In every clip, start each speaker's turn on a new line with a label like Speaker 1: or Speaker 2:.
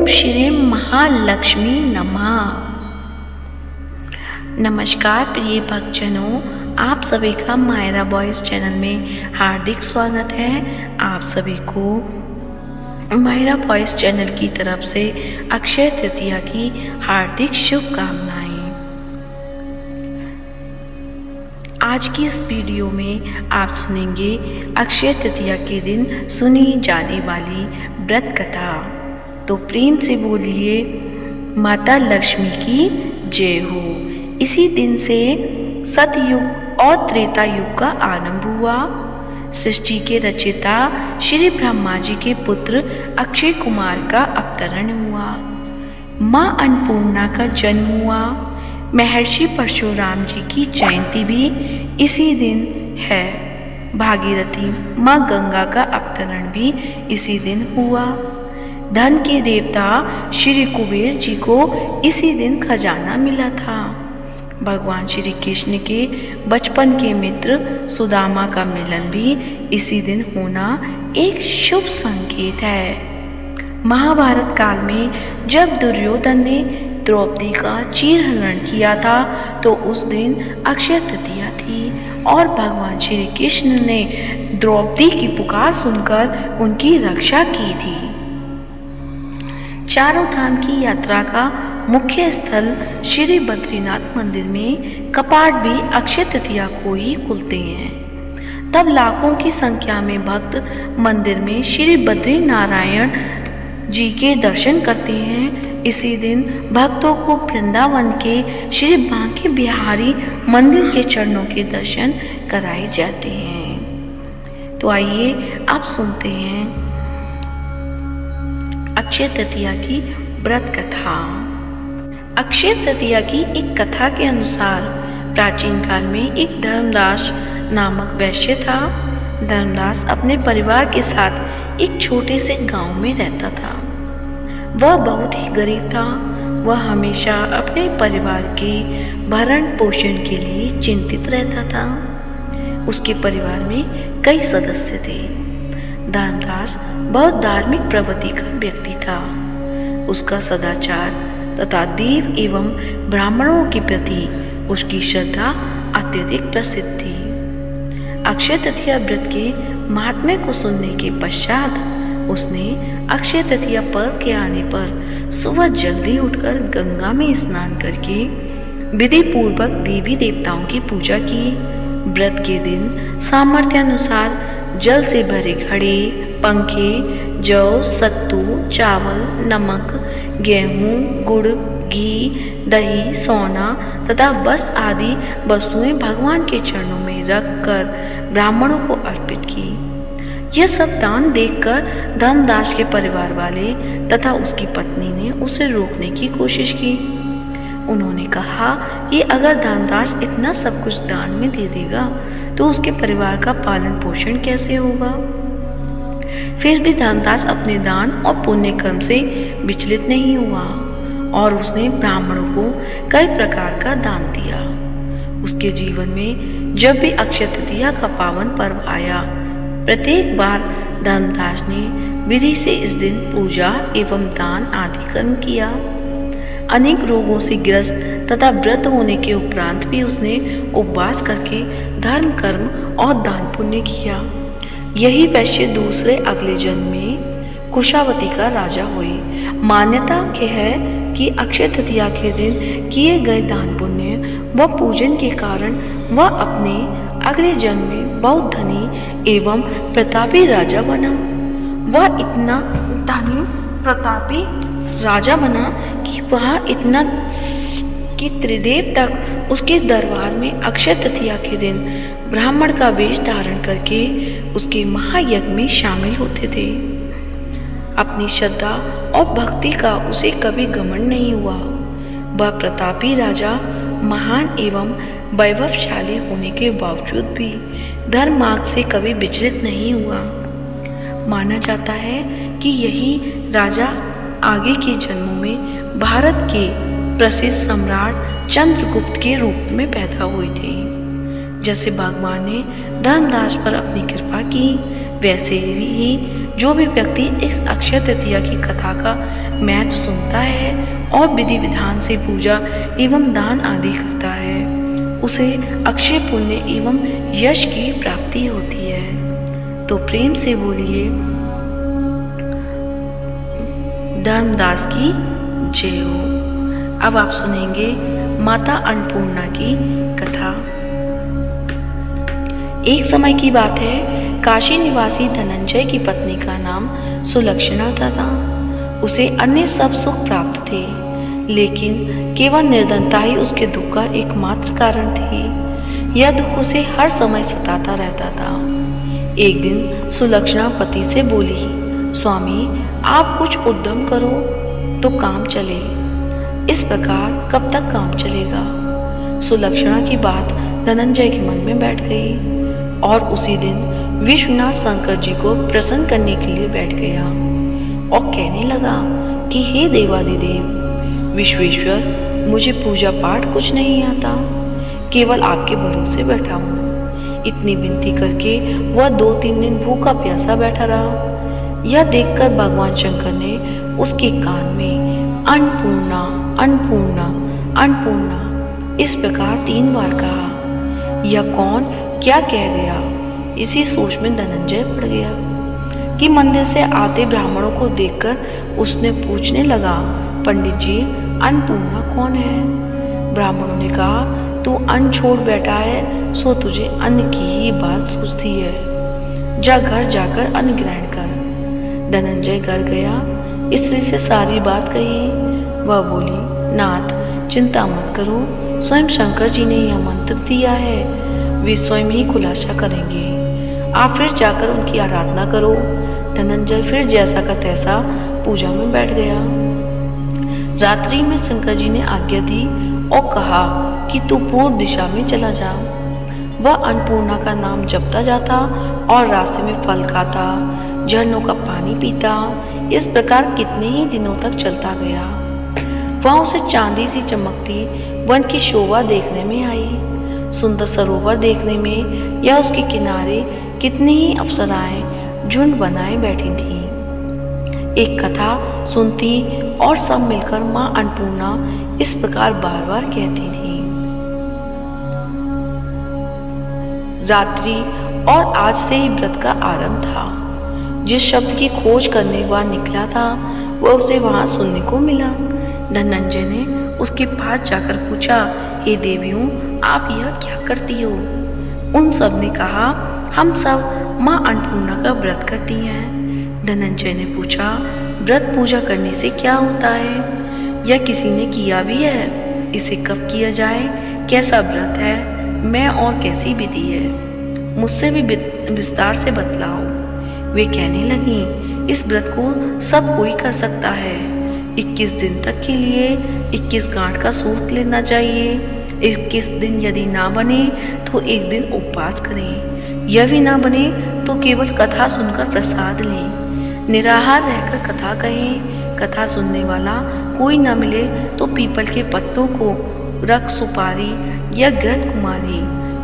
Speaker 1: श्री महालक्ष्मी नमः। नमस्कार प्रिय भक्तजनों, आप सभी का मायरा बॉयज़ चैनल में हार्दिक स्वागत है। आप सभी को मायरा बॉयज़ चैनल की तरफ से अक्षय तृतीया की हार्दिक शुभकामनाएं। आज की इस वीडियो में आप सुनेंगे अक्षय तृतीया के दिन सुनी जाने वाली व्रत कथा। तो प्रेम से बोलिए माता लक्ष्मी की जय हो। इसी दिन से सतयुग और त्रेता युग का आरंभ हुआ। सृष्टि के रचयिता श्री ब्रह्मा जी के पुत्र अक्षय कुमार का अवतरण हुआ। माँ अन्नपूर्णा का जन्म हुआ। महर्षि परशुराम जी की जयंती भी इसी दिन है। भागीरथी माँ गंगा का अवतरण भी इसी दिन हुआ। धन के देवता श्री कुबेर जी को इसी दिन खजाना मिला था। भगवान श्री कृष्ण के बचपन के मित्र सुदामा का मिलन भी इसी दिन होना एक शुभ संकेत है। महाभारत काल में जब दुर्योधन ने द्रौपदी का चीरहरण किया था तो उस दिन अक्षय तृतीया थी और भगवान श्री कृष्ण ने द्रौपदी की पुकार सुनकर उनकी रक्षा की थी। चारों धाम की यात्रा का मुख्य स्थल श्री बद्रीनाथ मंदिर में कपाट भी अक्षय तृतीया को ही खुलते हैं। तब लाखों की संख्या में भक्त मंदिर में श्री बद्री नारायण जी के दर्शन करते हैं। इसी दिन भक्तों को वृंदावन के श्री बांके बिहारी मंदिर के चरणों के दर्शन कराए जाते हैं। तो आइए आप सुनते हैं अक्षय तृतीया की व्रत कथा। अक्षय तृतीया की एक कथा के अनुसार प्राचीन काल में एक धर्मदास नामक वैश्य था। धर्मदास अपने परिवार के साथ एक छोटे से गांव में रहता था। वह बहुत ही गरीब था। वह हमेशा अपने परिवार के भरण पोषण के लिए चिंतित रहता था। उसके परिवार में कई सदस्य थे। धर्मदास बहुत धार्मिक प्रवृत्ति का व्यक्ति था। उसका सदाचार तथा देव एवं ब्राह्मणों के प्रति उसकी श्रद्धा अत्यधिक प्रसिद्ध थी। अक्षय तृतीया व्रत के महात्म्य को सुनने के पश्चात उसने अक्षय तृतीया पर्व के आने पर सुबह जल्दी उठकर गंगा में स्नान करके विधि पूर्वक देवी देवताओं की पूजा की। व्रत के दिन सामर्थ्यानुसार जल से भरे घड़े, पंखे, जौ, सत्तू, चावल, नमक, गेहूं, गुड़, घी, दही, सोना तथा वस्त्र आदि वस्तुएं भगवान के चरणों में रखकर ब्राह्मणों को अर्पित की। यह सब दान देखकर धर्मदास के परिवार वाले तथा उसकी पत्नी ने उसे रोकने की कोशिश की। उन्होंने कहा कि अगर धर्मदास इतना सब कुछ दान में दे देगा तो उसके परिवार का पालन पोषण कैसे होगा। फिर भी धर्मदास अपने दान और पुण्य कर्म से विचलित नहीं हुआ और उसने ब्राह्मणों को कई प्रकार का दान दिया। उसके जीवन में जब भी अक्षय तृतीया का पावन पर्व आया, प्रत्येक बार धर्मदास ने विधि से इस दिन पूजा एवं दान आदि कर्म किया। अनेक रोगों से ग्रस्त तथा व्रत होने के उपरांत भी उसने उपवास करके धर्म कर्म और दान पुण्य किया। यही वैश्य दूसरे अगले जन्म में कुशावती का राजा हुए। मान्यता है कि अक्षय तृतीया के दिन किए गए दान पुण्य व पूजन के कारण वह अपने अगले जन्म में बहुत धनी एवं प्रतापी राजा बना। वह इतना धनी प्रतापी राजा बना कि वह इतना कि त्रिदेव तक उसके दरबार में अक्षय तृतीया के दिन ब्राह्मण का वेश धारण करके उसके महायज्ञ में शामिल होते थे। अपनी श्रद्धा और भक्ति का उसे कभी घमंड नहीं हुआ। वह प्रतापी राजा महान एवं वैभवशाली होने के बावजूद भी धर्म मार्ग से कभी विचलित नहीं हुआ। माना जाता है कि यही राजा आगे के जन्मों में भारत के प्रसिद्ध सम्राट चंद्रगुप्त के रूप में पैदा हुए थे। जैसे भगवान ने धर्मदास पर अपनी कृपा की, वैसे ही जो भी व्यक्ति इस अक्षय तृतीया की कथा का महत्व सुनता है और विधि विधान से पूजा एवं दान आदि करता है, उसे अक्षय पुण्य एवं यश की प्राप्ति होती है। तो प्रेम से बोलिए धर्मदास की जय हो। अब आप सुनेंगे माता अन्नपूर्णा की कथा। एक समय की बात है, काशी निवासी धनंजय की पत्नी का नाम सुलक्षणा था। उसे अन्य सब सुख प्राप्त थे, लेकिन केवल निर्धनता ही उसके दुख का एकमात्र कारण थी। यह दुख उसे हर समय सताता रहता था। एक दिन सुलक्षणा पति से बोली, स्वामी आप कुछ उद्यम करो तो काम चले। इस प्रकार कब तक काम चलेगा? सुलक्षणा की बात धनंजय के मन में बैठ गई और उसी दिन विश्वनाथ शंकर जी को प्रसन्न करने के लिए बैठ गया और कहने लगा कि हे देवादिदेव विश्वेश्वर, मुझे पूजा पाठ कुछ नहीं आता, केवल आपके भरोसे बैठा हूँ। इतनी विनती करके वह 2-3 दिन भूखा प्यासा बैठा रहा। यह देखकर भगवान शंकर ने उसके कान में अन्नपूर्णा अन्नपूर्णा अन्नपूर्णा इस प्रकार 3 बार कहा। यह कौन क्या कह गया? इसी सोच में धनंजय पड़ गया कि मंदिर से आते ब्राह्मणों को देखकर उसने पूछने लगा, पंडित जी अन्नपूर्णा कौन है? ब्राह्मणों ने कहा, तू अन्न छोड़ बैठा है सो तुझे अन्न की ही बात सूझती है। जा घर जाकर अन्न ग्रहण कर। धनंजय घर गया, स्त्री से सारी बात कही। वह बोली, नाथ चिंता मत करो, स्वयं शंकर जी ने यह मंत्र दिया है, वे स्वयं ही खुलासा करेंगे। आप फिर जाकर उनकी आराधना करो। धनंजय फिर जैसा का तैसा पूजा में बैठ गया। रात्रि में शंकर जी ने आज्ञा दी और कहा कि तू पूर्व दिशा में चला जा। वह अन्नपूर्णा का नाम जपता जाता और रास्ते में फल खाता, झरनों का पानी पीता। इस प्रकार कितने ही दिनों तक चलता गया। वहाँ उसे चांदी सी चमकती वन की शोभा देखने में आई। सुंदर सरोवर देखने में या उसके किनारे कितनी ही अप्सराएं झुंड बनाए बैठी थीं। एक कथा सुनती और सब मिलकर माँ अन्नपूर्णा इस प्रकार बार बार कहती थी। रात्रि और आज से ही व्रत का आरंभ था। जिस शब्द की खोज करने वह निकला था वह उसे वहां सुनने को मिला। धनंजय ने उसके पास जाकर पूछा, हे देवियों, आप यह क्या करती हो? उन सब ने कहा, हम सब माँ अन्नपूर्णा का व्रत करती हैं। धनंजय ने पूछा, व्रत पूजा करने से क्या होता है? यह किसी ने किया भी है? इसे कब किया जाए? कैसा व्रत है? मैं और कैसी विधि है? मुझसे भी विस्तार से बतलाओ। वे कहने लगी, इस व्रत को सब कोई कर सकता है। 21 दिन तक के लिए 21 गांठ का सूत लेना चाहिए। 21 दिन यदि ना बने तो एक दिन उपवास करें। यह भी ना बने तो केवल कथा सुनकर प्रसाद लें। निराहार रहकर कथा कहें। कथा सुनने वाला कोई ना मिले तो पीपल के पत्तों को रख सुपारी या घृत कुमारी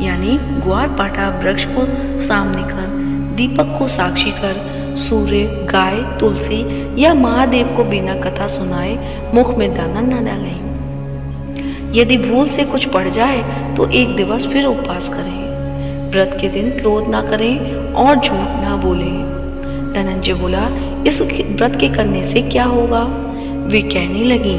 Speaker 1: यानी ग्वार पाठा वृक्ष को सामने कर, दीपक को साक्षी कर, सूर्य, गाय, तुलसी या महादेव को बिना कथा सुनाए मुख में दाना न डालें। यदि भूल से कुछ पड़ जाए तो एक दिवस फिर उपवास करें। व्रत के दिन क्रोध ना करें और झूठ ना बोलें। धनंजय बोला, इस व्रत के करने से क्या होगा? वे कहने लगी,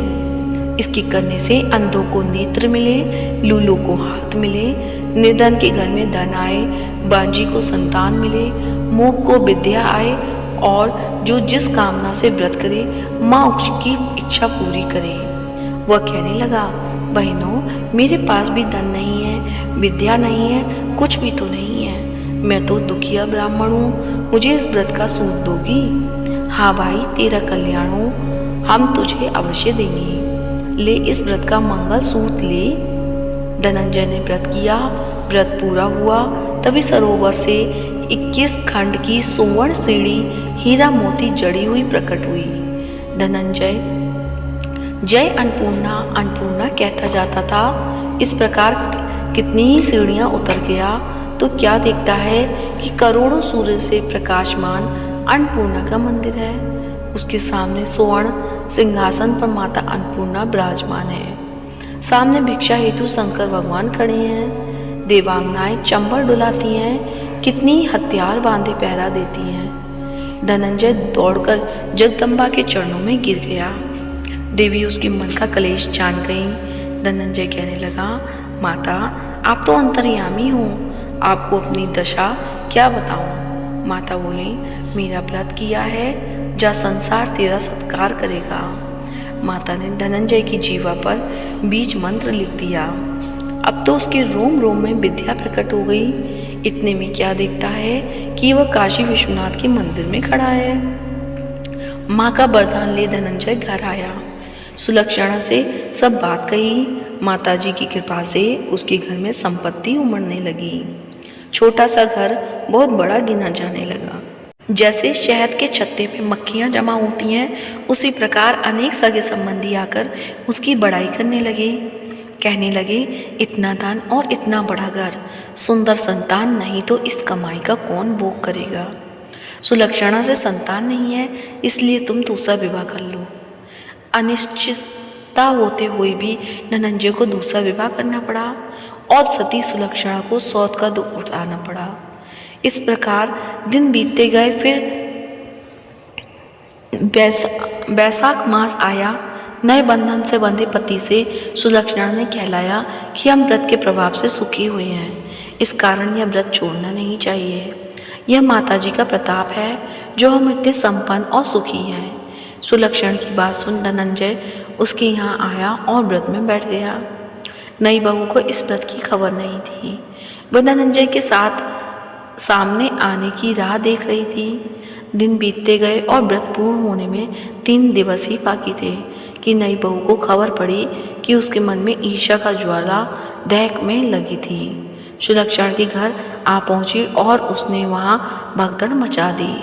Speaker 1: इसके करने से अंधों को नेत्र मिले, लूलों को हाथ मिले, निर्धन के घर में धन आए, बांझी को संतान मिले, मूक को विद्या आए और जो जिस कामना से व्रत करे माँ उसकी इच्छा पूरी करे। वह कहने लगा, बहनों, मेरे पास भी धन नहीं है, विद्या नहीं है, कुछ भी तो नहीं है। मैं तो दुखिया ब्राह्मण हूँ, मुझे इस व्रत का सूत दोगी? हाँ भाई, तेरा कल्याण हो, हम तुझे अवश्य देंगे। ले इस व्रत का मंगल सूत ले। धनंजय ने व्रत किया। व्रत पूरा हुआ तभी सरोवर से 21 खंड की सुवर्ण सीढ़ी हीरा मोती जड़ी हुई प्रकट हुई। धनंजय जय अन्नपूर्णा अन्नपूर्णा कहता जाता था। इस प्रकार कितनी ही सीढ़ियां उतर गया तो क्या देखता है कि करोड़ों सूर्य से प्रकाशमान अन्नपूर्णा का मंदिर है। उसके सामने स्वर्ण सिंहासन पर माता अन्नपूर्णा विराजमान है। सामने भिक्षा हेतु शंकर भगवान खड़े हैं। देवांगनाएं चंबर डुलाती हैं, कितनी हथियार बांधे पहरा देती हैं। धनंजय दौड़कर जगदम्बा के चरणों में गिर गया। देवी उसके मन का क्लेश जान गई। धनंजय कहने लगा, माता आप तो अंतर्यामी हो, आपको अपनी दशा क्या बताऊं। माता बोली, मेरा व्रत किया है, जा संसार तेरा सत्कार करेगा। माता ने धनंजय की जीवा पर बीज मंत्र लिख दिया। अब तो उसके रोम रोम में विद्या प्रकट हो गई। इतने में क्या देखता है कि वह काशी विश्वनाथ के मंदिर में खड़ा है। माँ का वरदान ले धनंजय घर आया। सुलक्षणा से सब बात कही। माताजी की कृपा से उसके घर में संपत्ति उमड़ने लगी। छोटा सा घर बहुत बड़ा गिना जाने लगा। जैसे शहद के छत्ते में मक्खियाँ जमा होती हैं, उसी प्रकार अनेक सगे संबंधी आकर उसकी बड़ाई करने लगे। कहने लगे, इतना धन और इतना बड़ा घर, सुंदर संतान नहीं तो इस कमाई का कौन भोग करेगा। सुलक्षणा से संतान नहीं है, इसलिए तुम दूसरा विवाह कर लो। अनिश्चितता होते हुए भी धनंजय को दूसरा विवाह करना पड़ा और सती सुलक्षणा को सौत का दुख उठाना पड़ा। इस प्रकार दिन बीतते गए। फिर बैसाख मास आया। नए बंधन से बंधे पति से सुलक्षणा ने कहलाया कि हम व्रत के प्रभाव से सुखी हुए हैं, इस कारण यह व्रत छोड़ना नहीं चाहिए। यह माताजी का प्रताप है जो हम इतने संपन्न और सुखी हैं। सुलक्षणा की बात सुन धनंजय उसके यहाँ आया और व्रत में बैठ गया। नई बहू को इस व्रत की खबर नहीं थी। वह धनंजय के साथ सामने आने की राह देख रही थी। दिन बीतते गए और व्रत पूर्ण होने में 3 दिवस ही बाकी थे कि नई बहू को खबर पड़ी कि उसके मन में ईर्ष्या का ज्वाला दहक में लगी थी। सुलक्षणा के घर आ पहुंची और उसने वहां भगदड़ मचा दी।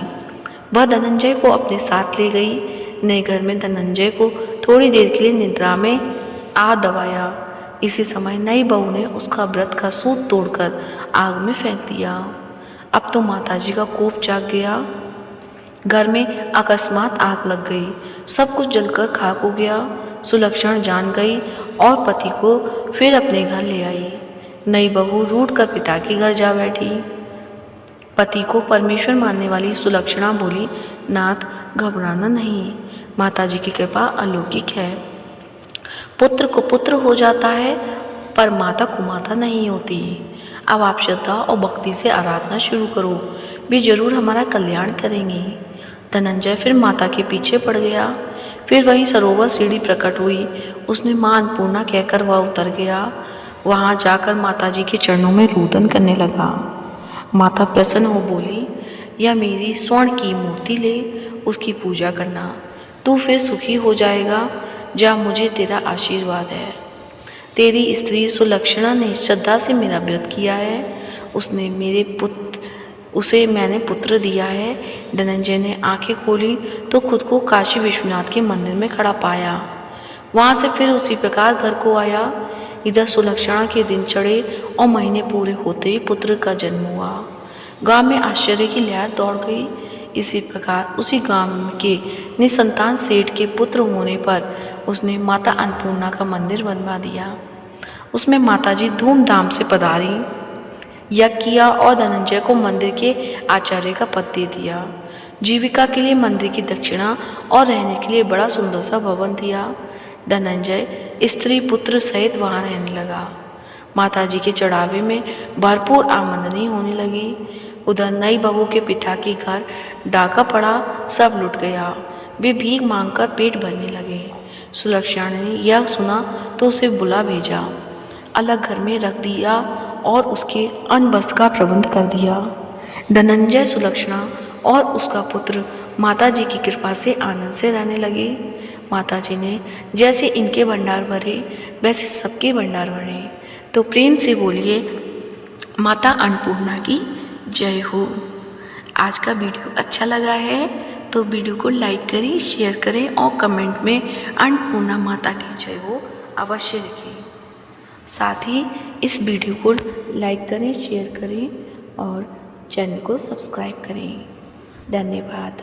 Speaker 1: वह धनंजय को अपने साथ ले गई। नए घर में धनंजय को थोड़ी देर के लिए निद्रा में आ दबाया। इसी समय नई बहू ने उसका व्रत का सूत तोड़कर आग में फेंक दिया। अब तो माताजी का कोप जाग गया। घर में अकस्मात आग लग गई, सब कुछ जलकर खाक हो गया। सुलक्षणा जान गई और पति को फिर अपने घर ले आई। नई बहू रूठ कर पिता के घर जा बैठी। पति को परमेश्वर मानने वाली सुलक्षणा बोली, नाथ घबराना नहीं, माताजी की कृपा अलौकिक है। पुत्र को पुत्र हो जाता है पर माता कुमाता नहीं होती। अब आप श्रद्धा और भक्ति से आराधना शुरू करो, वे जरूर हमारा कल्याण करेंगी। धनंजय फिर माता के पीछे पड़ गया। फिर वहीं सरोवर सीढ़ी प्रकट हुई। उसने माँ अन्नपूर्णा कहकर वह उतर गया। वहाँ जाकर माताजी के चरणों में रुदन करने लगा। माता प्रसन्न हो बोली, यह मेरी स्वर्ण की मूर्ति ले, उसकी पूजा करना, तू फिर सुखी हो जाएगा। जा, मुझे तेरा आशीर्वाद है। तेरी स्त्री सुलक्षणा ने श्रद्धा से मेरा व्रत किया है, उसे मैंने पुत्र दिया है। धनंजय ने आंखें खोली तो खुद को काशी विश्वनाथ के मंदिर में खड़ा पाया। वहाँ से फिर उसी प्रकार घर को आया। इधर सुलक्षणा के दिन चढ़े और महीने पूरे होते ही पुत्र का जन्म हुआ। गांव में आश्चर्य की लहर दौड़ गई। इसी प्रकार उसी गांव के निसंतान सेठ के पुत्र होने पर उसने माता अन्नपूर्णा का मंदिर बनवा दिया। उसमें माताजी धूमधाम से पधारी, यज्ञ किया और धनंजय को मंदिर के आचार्य का पद दे दिया। जीविका के लिए मंदिर की दक्षिणा और रहने के लिए बड़ा सुंदर सा भवन दिया। धनंजय स्त्री पुत्र सहित वहाँ रहने लगा। माताजी के चढ़ावे में भरपूर आमदनी होने लगी। उधर नई बहू के पिता के घर डाका पड़ा, सब लुट गया। वे भीख मांगकर पेट भरने लगे। सुलक्षणा ने यह सुना तो उसे बुला भेजा, अलग घर में रख दिया और उसके अन्न वस्त्र का प्रबंध कर दिया। धनंजय, सुलक्षणा और उसका पुत्र माताजी की कृपा से आनंद से रहने लगे। माताजी ने जैसे इनके भंडार भरे वैसे सबके भंडार भरे। तो प्रेम से बोलिए, माता अन्नपूर्णा की जय हो। आज का वीडियो अच्छा लगा है तो वीडियो को लाइक करें, शेयर करें और कमेंट में अन्नपूर्णा माता की जय हो अवश्य लिखें। साथ ही इस वीडियो को लाइक करें, शेयर करें और चैनल को सब्सक्राइब करें। धन्यवाद।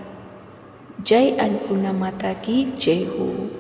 Speaker 1: जय अन्नपूर्णा माता की जय हो।